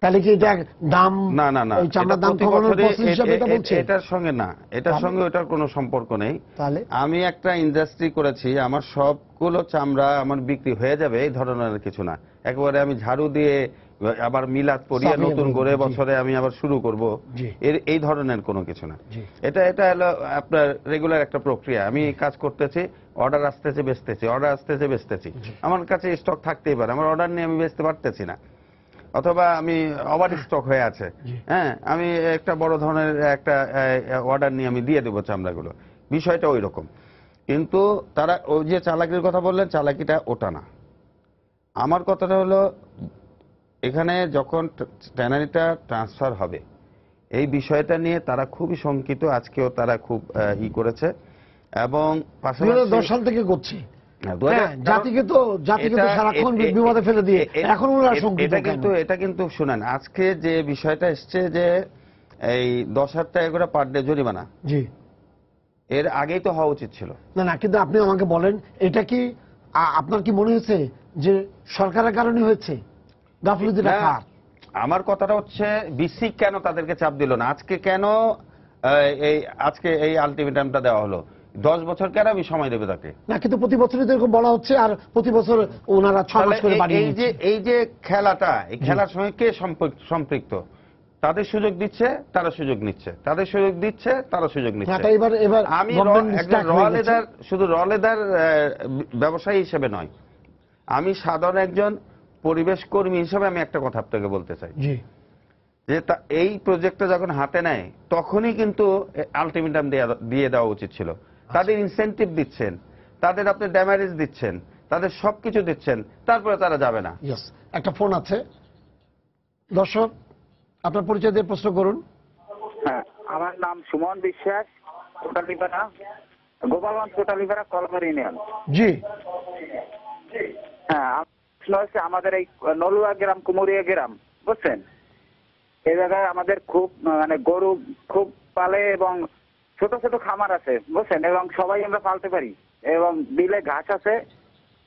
তাহলে কি এটা দাম, না না না, এই চামড়ার এটা দাম প্রতি কমানোর বছরই প্রসেস হিসাবে এটা বলছে? এটার সঙ্গে না, এটার সঙ্গে ওটার কোনো সম্পর্ক নেই। তাহলে আমি একটা ইন্ডাস্ট্রি করেছি, আমার সবগুলো চামড়া আমার বিক্রি হয়ে যাবে এই ধরনের কিছু না। একেবারে আমি ঝাড়ু দিয়ে আবার মিলাদ পরিয়ে সাফিয়ে নতুন বলবো, করে জি। বছরে আমি আবার শুরু করব, জি। এই ধরনের কোনো কিছু না। জি। এটা হলো আপনার রেগুলার একটা প্রক্রিয়া। আমি কাজ করতেছি, অর্ডার আসতেছে বেচতেছি, অর্ডার আসতেছে বেচতেছি। আমার কাছে স্টক থাকতেই পারে, আমার অর্ডার নিয়ে আমি বেচতে পারতেছি না, অথবা আমি ওভার স্টক হয়ে আছে। হ্যাঁ, আমি একটা বড় ধরনের একটা অর্ডার নিয়ে আমি দিয়ে দেবো চামড়াগুলো, বিষয়টা ওই রকম। কিন্তু তারা ওই যে চালাকির কথা বললেন, চালাকিটা ওটা না। আমার কথাটা হলো, এখানে যখন ট্যানারিটা ট্রান্সফার হবে, এই বিষয়টা নিয়ে তারা খুবই শঙ্কিত, আজকেও তারা খুব করেছে এবং 2010 সাল থেকে করছে। হ্যাঁ, জাতিকে তো সারাক্ষণ বিপদে ফেলে দিয়ে এখন ওরা শঙ্কিত কেন? এটা কিন্তু শুনেন, আজকে যে বিষয়টা এসছে যে এই 10,000 টাকা করে পার ডে জরিমানা, জি, এর আগেই তো হওয়া উচিত ছিল। না, কিন্তু আপনি আমাকে বলেন, এটা কি আপনার কি মনে হচ্ছে যে সরকারের কারণে হয়েছে? গাফিলতিটা কার? আমার কথাটা হচ্ছে বিসিক কেন তাদেরকে চাপ দিল না? আজকে এই আলটিমেটামটা দেওয়া হলো, 10 বছর কেন আমি সময় দেবে তাকে? না, কিন্তু প্রতি বছরই তো এরকম বলা হচ্ছে, আর প্রতি বছর ওনারা 6 মাস করে বাড়িয়ে দিচ্ছে। এই যে খেলাটা, এই খেলার সঙ্গে কে সম্পৃক্ত? তাদের সুযোগ দিচ্ছে, তারা সুযোগ নিচ্ছে, তাদের সুযোগ দিচ্ছে, তারা সুযোগ নিচ্ছে। আমি শুধু র লেদার ব্যবসায়ী হিসেবে নয়, আমি সাধারণ একজন পরিবেশ কর্মী হিসেবে আমি একটা কথা আপনাকে বলতে চাই, যে এই প্রজেক্টটা যখন হাতে নেয় তখনই কিন্তু আলটিমেটাম দিয়ে দেওয়া উচিত ছিল। তাদের ইনসেনটিভ দিচ্ছেন, তাদের আপনি ড্যামেজ দিচ্ছেন, তাদের সবকিছু দিচ্ছেন, তারপরে তারা যাবে না। একটা ফোন আছে, দর্শক আপনার পরিচয় দিয়ে প্রশ্ন করুন। হ্যাঁ, আমার নাম সুমন বিশ্বাস, কোটালীপাড়া, গোপালগঞ্জ কোটালীপাড়া, কলমার ইউনিয়ন। জি, হ্যাঁ, প্রশ্ন হচ্ছে আমাদের এই নলুয়া গ্রাম, কুমুরিয়া গ্রাম, বুঝছেন, এই জায়গায় আমাদের খুব গরু খুব পালে এবং ছোট ছোট খামার আছে, বুঝছেন, এবং সবাই আমরা পালতে পারি এবং বিলে ঘাস আছে,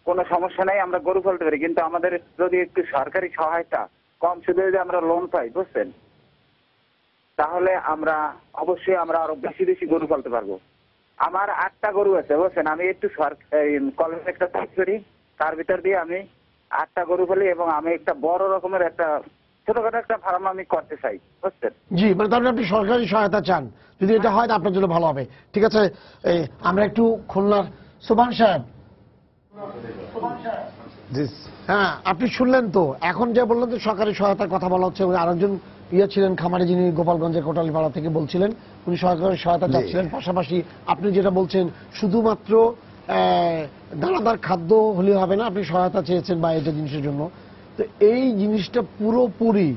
কোনো সমস্যা নেই, আমরা গরু পালতে পারি। কিন্তু আমাদের যদি একটু সরকারি সহায়তা, কম সুদে যদি আমরা লোন পাই, বুঝছেন, তাহলে আমরা অবশ্যই আরো বেশি বেশি গরু পালতে পারবো। আমার 8টা গরু আছে, বুঝছেন, আমি একটু কলেজে একটা কাজ করি, তার ভিতর দিয়ে আমি 8টা গরু পালি এবং আমি একটা বড় রকমের একটা ছোটখাটো একটা ফার্ম আমি করতে চাই, বুঝছেন। জি, তাহলে আপনি সরকারি সহায়তা চান, যদি এটা হয় আপনার জন্য ভালো হবে। ঠিক আছে, আমরা একটু খুলনার সুবহান সাহেব। হ্যাঁ, আপনি শুনলেন তো, এখন যে বললেন যে সরকারি সহায়তার কথা বলা হচ্ছে, আরেকজন ছিলেন খামারে, যিনি গোপালগঞ্জের কোটালীপাড়া থেকে বলছিলেন, উনি সরকারি সহায়তা চাচ্ছিলেন। পাশাপাশি আপনি যেটা বলছেন, শুধুমাত্র দানাদার খাদ্য হলে হবে না, আপনি সহায়তা চেয়েছেন বা এটা জিনিসের জন্য। তো এই জিনিসটা পুরোপুরি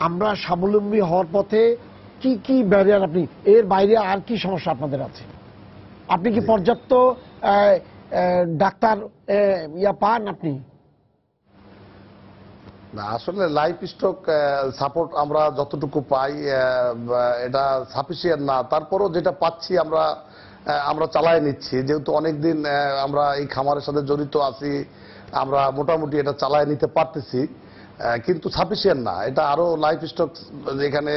আমরা স্বাবলম্বী হওয়ার পথে কি কি ব্যারিয়ার, আপনি এর বাইরে আর কি সমস্যা আপনাদের আছে? আপনি কি পর্যাপ্ত ডাক্তার পান আপনি? না, আসলে লাইফ স্টক সাপোর্ট আমরা যতটুকু পাই এটা সাফিসিয়েন্ট না, তারপরও যেটা পাচ্ছি আমরা চালায় নিচ্ছি, যেহেতু অনেকদিন আমরা এই খামারের সাথে জড়িত আছি, আমরা মোটামুটি এটা চালায় নিতে পারতেছি, কিন্তু সাফিসিয়েন্ট না। এটা আরো লাইফ স্টক, এখানে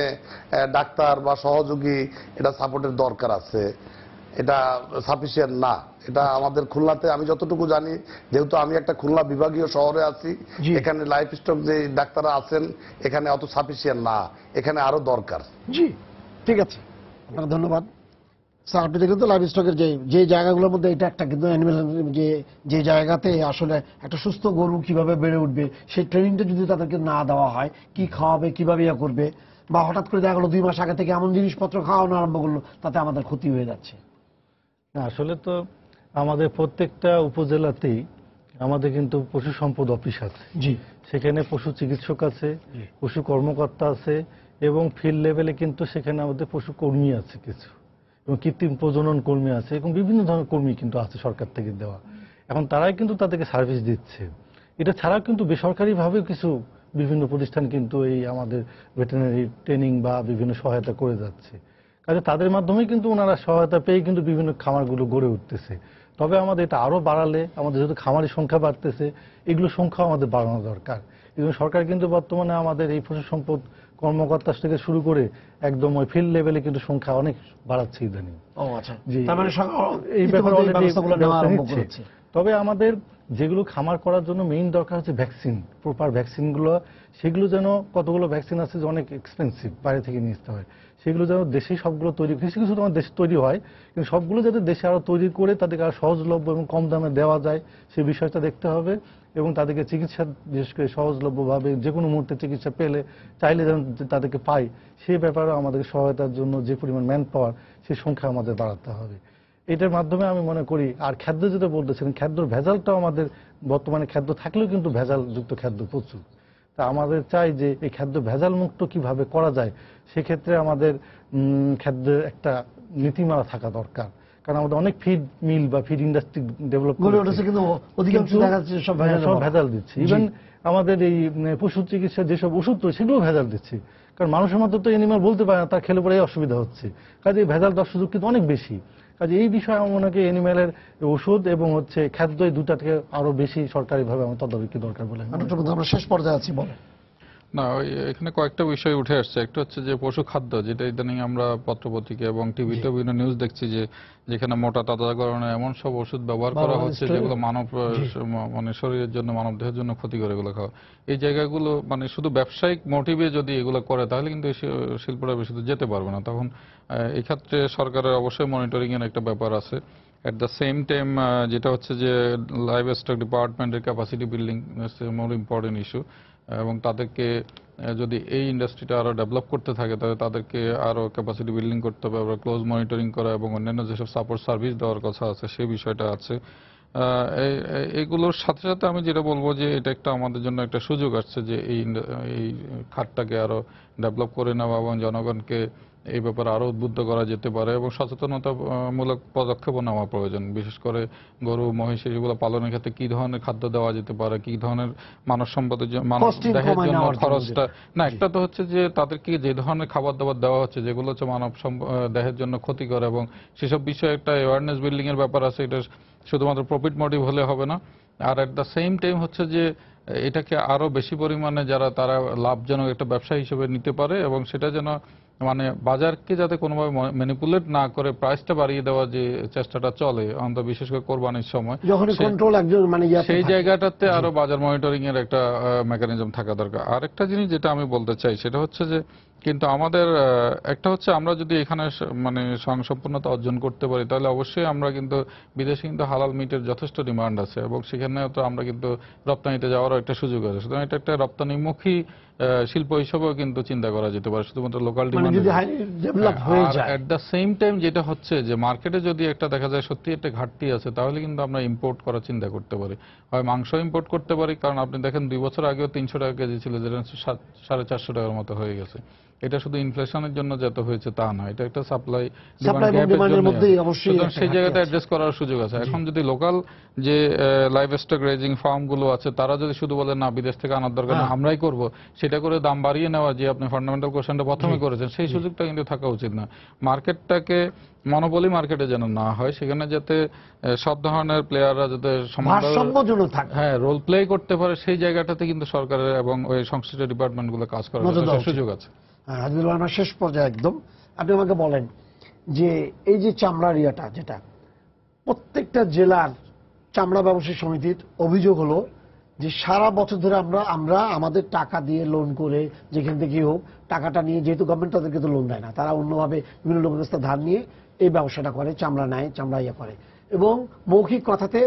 ডাক্তার বা সহযোগী এটা সাপোর্টের দরকার আছে, এটা সাফিসিয়েন্ট না। এটা আমাদের খুলনাতে আমি যতটুকু জানি, যেহেতু আমি একটা খুলনা বিভাগীয় শহরে আছি, এখানে লাইফ স্টক যে ডাক্তাররা আছেন এখানে অত সাফিসিয়েন্ট না, এখানে আরো দরকার। জি, ঠিক আছে, আপনাকে ধন্যবাদ স্যার। আপনি দেখলেন তো লাইফ স্টকের যে জায়গাগুলোর মধ্যে এটা একটা, কিন্তু অ্যানিমেল যে জায়গাতে আসলে একটা সুস্থ গরু কিভাবে বেড়ে উঠবে সেই ট্রেনিংটা যদি তাদেরকে না দেওয়া হয়, কি খাওয়াবে, কিভাবে ইয়া করবে, বা হঠাৎ করে দেখা গেলো 2 মাস আগে থেকে এমন জিনিসপত্র খাওয়ানো আরম্ভ করলো, তাতে আমাদের ক্ষতি হয়ে যাচ্ছে। আসলে তো আমাদের প্রত্যেকটা উপজেলাতেই আমাদের কিন্তু পশু সম্পদ অফিস আছে। জি, সেখানে পশু চিকিৎসক আছে, পশু কর্মকর্তা আছে, এবং ফিল্ড লেভেলে কিন্তু সেখানে আমাদের পশু কর্মী আছে কিছু, এবং কৃত্রিম প্রজনন কর্মী আছে, এবং বিভিন্ন ধরনের কর্মী কিন্তু আছে সরকার থেকে দেওয়া। এখন তারাই কিন্তু তাদেরকে সার্ভিস দিচ্ছে। এটা ছাড়াও কিন্তু বেসরকারিভাবেও কিছু বিভিন্ন প্রতিষ্ঠান কিন্তু এই আমাদের ভেটেরিনারি ট্রেনিং বা বিভিন্ন সহায়তা করে যাচ্ছে। কাজে তাদের মাধ্যমে কিন্তু ওনারা সহায়তা পেয়ে কিন্তু বিভিন্ন খামারগুলো গড়ে উঠতেছে। তবে আমাদের এটা আরো বাড়ালে, আমাদের যেহেতু খামারের সংখ্যা বাড়তেছে, এগুলো সংখ্যা আমাদের বাড়ানো দরকার। এবং সরকার কিন্তু বর্তমানে আমাদের এই পশু সম্পদ কর্মকর্তা থেকে শুরু করে একদম ওই ফিল্ড লেভেলে কিন্তু সংখ্যা অনেক বাড়াচ্ছে ইদানিং। ও আচ্ছা, জি, তার মানে এই ব্যাপারে ব্যবস্থাগুলো নেওয়া আরম্ভ করেছে। তবে আমাদের যেগুলো খামার করার জন্য মেইন দরকার হচ্ছে ভ্যাকসিন, প্রপার ভ্যাকসিনগুলো। সেগুলো যেন, কতগুলো ভ্যাকসিন আছে যে অনেক এক্সপেন্সিভ, বাইরে থেকে নিয়ে আসতে হয়, সেগুলো যেন দেশে সবগুলো তৈরি, কিছু কিছু তোমার দেশে তৈরি হয়, কিন্তু সবগুলো যাতে দেশে আরো তৈরি করে তাদেরকে আরো সহজলভ্য এবং কম দামে দেওয়া যায় সেই বিষয়টা দেখতে হবে। এবং তাদেরকে চিকিৎসা, বিশেষ করে সহজলভ্যভাবে যে কোনো মুহূর্তে চিকিৎসা পেলে চাইলে যেন তাদেরকে পাই, সেই ব্যাপারে আমাদের সহায়তার জন্য যে পরিমাণ ম্যান পাওয়ার, সেই সংখ্যা আমাদের বাড়াতে হবে। এটার মাধ্যমে আমি মনে করি, আর খাদ্য যেটা বলতেছেন, খাদ্যর ভেজালটাও আমাদের বর্তমানে, খাদ্য থাকলেও কিন্তু ভেজাল যুক্ত খাদ্য প্রচুর। তা আমাদের চাই যে এই খাদ্য ভেজাল মুক্ত কিভাবে করা যায়, সেক্ষেত্রে আমাদের খাদ্যের একটা নীতিমালা থাকা দরকার। কারণ আমাদের অনেক ফিড মিল বা ফিড ইন্ডাস্ট্রি ডেভেলপ গড়ে উঠেছে, কিন্তু অধিকাংশ দেখা যাচ্ছে সব ভেজাল দিচ্ছে। ইভেন আমাদের এই পশু চিকিৎসার যেসব ওষুধ তো সেগুলো ভেজাল দিচ্ছে, কারণ মানুষের মতো তো এনিমাল বলতে পারে না তার খেলে পরে অসুবিধা হচ্ছে, কাজে ভেজাল দেওয়ার সুযোগ কিন্তু অনেক বেশি। কাজে এই বিষয়ে আমার মনে হয় এনিম্যালের ওষুধ এবং খাদ্য, এই দুটাকে আরো বেশি সরকারিভাবে আমার তদারকি দরকার বলে। আমরা শেষ পর্যায়ে আছি, বলে না, এখানে কয়েকটা বিষয় উঠে আসছে। একটা হচ্ছে যে পশু খাদ্য, যেটা ইদানিং আমরা পত্রপত্রিকা এবং টিভিতে বিভিন্ন নিউজ দেখছি যে যেখানে মোটা তাজাকরণে এমন সব ওষুধ ব্যবহার করা হচ্ছে যেগুলো মানব মানে শরীরের জন্য, মানব দেহের জন্য ক্ষতিকর এগুলো খাওয়া। এই জায়গাগুলো মানে শুধু ব্যবসায়িক মোটিভে যদি এগুলো করে তাহলে কিন্তু শিল্পটা বেশি দূর যেতে পারবে না। তখন এই ক্ষেত্রে সরকারের অবশ্যই মনিটরিং এর একটা ব্যাপার আছে। এট দ্য সেম টাইম যেটা হচ্ছে যে লাইভ স্টক ডিপার্টমেন্টের capacity building more important issue, এবং তাদেরকে যদি এই ইন্ডাস্ট্রিটা আরো ডেভেলপ করতে থাকে তাহলে তাদেরকে আরো ক্যাপাসিটি বিল্ডিং করতে হবে, আবার ক্লোজ মনিটরিং করা এবং অন্যান্য যেসব সাপোর্ট সার্ভিস দেওয়ার কথা আছে সেই বিষয়টা আছে। এগুলোর সাথে সাথে আমি যেটা বলবো যে এটা একটা আমাদের জন্য একটা সুযোগ আসছে যে এই খাতটাকে আরো ডেভেলপ করে নেওয়া এবং জনগণকে এই ব্যাপারে আরো উদ্বুদ্ধ করা যেতে পারে এবং সচেতনতামূলক পদক্ষেপও নেওয়া প্রয়োজন। বিশেষ করে গরু মহিষ এগুলো পালনের ক্ষেত্রে কি ধরনের খাদ্য দেওয়া যেতে পারে, কি ধরনের মানব সম্পদের মানব দেহের জন্য খরচটা না, একটা তো হচ্ছে যে তাদেরকে যে ধরনের খাবার দাবার দেওয়া হচ্ছে যেগুলো হচ্ছে মানব দেহের জন্য ক্ষতিকর, এবং সেসব বিষয়ে একটা অ্যাওয়ারনেস বিল্ডিং এর ব্যাপার আছে। এটা শুধুমাত্র প্রফিট মোটিভ হলে হবে না। আর এট দ্য সেম টাইম হচ্ছে যে এটাকে আরো বেশি পরিমাণে তারা লাভজনক একটা ব্যবসা হিসেবে নিতে পারে, এবং সেটা যেন মানে বাজারকে যাতে কোনোভাবে ম্যানিপুলেট না করে প্রাইসটা বাড়িয়ে দেওয়ার যে চেষ্টাটা চলে অন্তত বিশেষ করে কোরবানির সময়, সেই জায়গাটাতে আরো বাজার মনিটরিং এর একটা মেকানিজম থাকা দরকার। আরেকটা জিনিস যেটা আমি বলতে চাই সেটা হচ্ছে যে কিন্তু আমাদের একটা হচ্ছে আমরা যদি এখানে মানে স্বয়ংসম্পূর্ণতা অর্জন করতে পারি তাহলে অবশ্যই আমরা কিন্তু বিদেশে কিন্তু হালাল মিটের যথেষ্ট ডিমান্ড আছে, এবং সেখানে তো আমরা কিন্তু রপ্তানিতে যাওয়ারও একটা সুযোগ আছে। সুতরাং এটা একটা রপ্তানিমুখী শিল্প হিসেবেও কিন্তু চিন্তা করা যেতে পারে শুধুমাত্র local demand. At the same time যেটা হচ্ছে যে মার্কেটে যদি একটা দেখা যায় সত্যি একটা ঘাটতি আছে তাহলে কিন্তু আমরা ইম্পোর্ট করার চিন্তা করতে পারি, হয় মাংস ইম্পোর্ট করতে পারি, কারণ আপনি দেখেন 2 বছর আগেও 300 টাকা কেজি ছিল, যেটা 450 টাকার মতো হয়ে গেছে। এটা শুধু ইনফ্লেশনের জন্য যত হয়েছে তা না, এটা একটা সাপ্লাই ডিমান্ডের মধ্যে সেই জায়গাটা অ্যাড্রেস করার সুযোগ আছে। এখন যদি লোকাল যে লাইভ স্টক রেজিং ফার্ম গুলো আছে তারা যদি শুধু বলে না বিদেশ থেকে আনার দরকার না আমরাই করব, সেটা করে দাম বাড়িয়ে নেওয়া, যে আপনি ফান্ডামেন্টাল কোশ্চেনটা প্রথমে করেছেন, সেই সুযোগটা কিন্তু থাকা উচিত না। মার্কেটটাকে মনোপলি মার্কেটে যেন না হয়, সেখানে যাতে সব ধরনের প্লেয়াররা যাতে হ্যাঁ রোল প্লে করতে পারে, সেই জায়গাটাতে কিন্তু সরকারের এবং ওই সংশ্লিষ্ট ডিপার্টমেন্টগুলো কাজ করার সুযোগ আছে। আমরা শেষ পর্যায়ে একদম, আপনি আমাকে বলেন যে এই যে চামড়ার ইয়াটা, যেটা প্রত্যেকটা জেলার চামড়া ব্যবসায়ী সমিতির অভিযোগ হলো যে সারা বছর ধরে আমরা আমাদের টাকা দিয়ে লোন করে যেখান থেকে হোক টাকাটা নিয়ে, যেহেতু গভর্নমেন্ট তাদেরকে তো লোন দেয় না, তারা অন্যভাবে বিভিন্ন লোকের কাছে ধার নিয়ে এই ব্যবসাটা করে, চামড়া নেয়, চামড়া ইয়ে করে, এবং মৌখিক কথাতে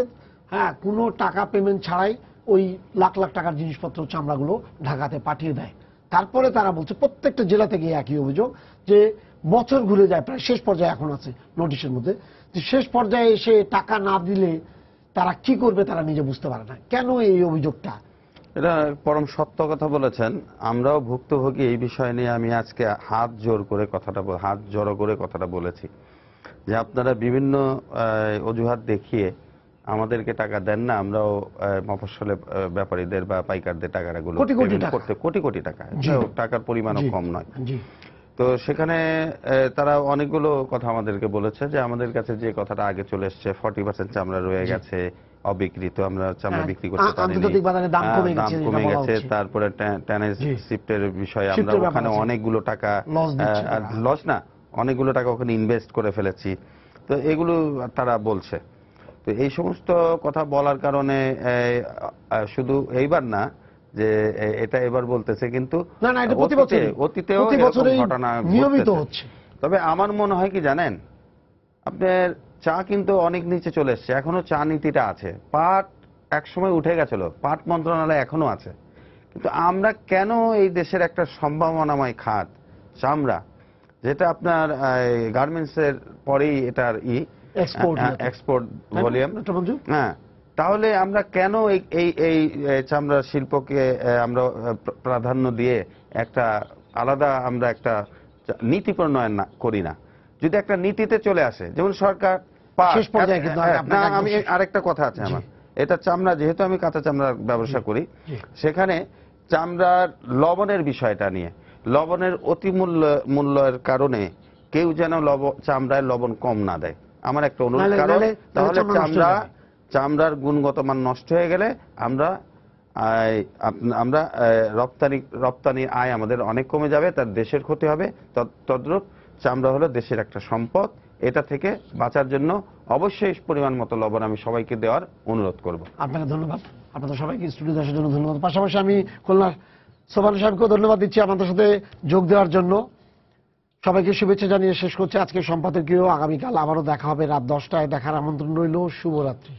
কোনো টাকা পেমেন্ট ছাড়াই ওই লাখ লাখ টাকার জিনিসপত্র চামড়াগুলো ঢাকাতে পাঠিয়ে দেয়। তারপরে তারা বলছে প্রত্যেকটা জেলা থেকে একই অভিযোগ যে বছর ঘুরে যায়, প্রায় শেষ পর্যায়ে এখন আছে নোটিশের মধ্যে, যে শেষ পর্যায়ে এসে টাকা না দিলে তারা কি করবে তারা নিজে বুঝতে পারে না। কেন এই অভিযোগটা? এটা পরম সত্য কথা বলেছেন। আমরাও ভুক্তভোগী এই বিষয় নিয়ে। আমি আজকে হাত জড়ো করে কথাটা বলেছি যে আপনারা বিভিন্ন অজুহাত দেখিয়ে আমাদেরকে টাকা দেন না, আমরাও মফস্বলে ব্যাপারীদের বা পাইকারদের টাকাগুলো করতে কোটি কোটি টাকা, টাকার পরিমাণও কম নয়। তো সেখানে তারা অনেকগুলো কথা আমাদেরকে বলেছে যে আমাদের কাছে যে কথাটা আগে চলে এসছে 40% চামড়া রয়ে গেছে অবিকৃত, আমরা চামড়া বিক্রি করতে পারিনি, দাম কমে গেছে, তারপরে ট্যানেজ শিফটের বিষয়ে আমরা ওখানে অনেকগুলো টাকা লস না অনেকগুলো টাকা ওখানে ইনভেস্ট করে ফেলেছি। তো এগুলো তারা বলছে। তো এই সমস্ত কথা বলার কারণে শুধু এইবার না যে এটা এবার বলতেছে, কিন্তু অতীতেও ঘটনা নিয়মিত হচ্ছে। তবে আমার মনে হয় কি জানেন, আপনার চা কিন্তু অনেক নিচে চলে এসছে, এখনো চা নীতিটা আছে। পাট একসময় উঠে গেছিল, পাট মন্ত্রণালয় এখনো আছে, কিন্তু আমরা কেন এই দেশের একটা সম্ভাবনাময় খাত চামড়া, যেটা আপনার গার্মেন্টস এর পরেই এটার এক্সপোর্ট ভলিউম, তাহলে আমরা কেন এই চামড়ার শিল্পকে আমরা প্রাধান্য দিয়ে একটা আলাদা আমরা একটা নীতি প্রণয়ন করি না? যদি একটা নীতিতে চলে আসে, যেমন সরকার শেষ পর্যায়ে কিন্তু আমি আরেকটা কথা আছে আমার, এটা চামড়া, যেহেতু আমি কাঁচা চামড়ার ব্যবসা করি, সেখানে চামড়ার লবণের বিষয়টা নিয়ে, লবণের অতি মূল্যের কারণে কেউ যেন চামড়ায় লবণ কম না দেয়, আমার একটা অনুরোধ। কারণ তাহলে চামড়ার গুণগত মান নষ্ট হয়ে গেলে আমরা রপ্তানির আয় আমাদের অনেক কমে যাবে, তার দেশের ক্ষতি হবে। তদ্রূপ চামড়া হলো দেশের একটা সম্পদ, এটা থেকে বাঁচার জন্য অবশ্যই পরিমাণ মতো লবণ আমি সবাইকে দেওয়ার অনুরোধ করব। আপনাকে ধন্যবাদ, আপনাদের সবাইকে স্টুডিওতে আসার জন্য ধন্যবাদ। পাশাপাশি আমি খুলনার সোবান সাহেবকেও ধন্যবাদ দিচ্ছি আমাদের সাথে যোগ দেওয়ার জন্য। সবাইকে শুভেচ্ছা জানিয়ে শেষ করছে আজকে সম্পাদকীয়। আগামীকাল আবারও দেখা হবে রাত 10টায়, দেখার আমন্ত্রণ রইল। শুভরাত্রি।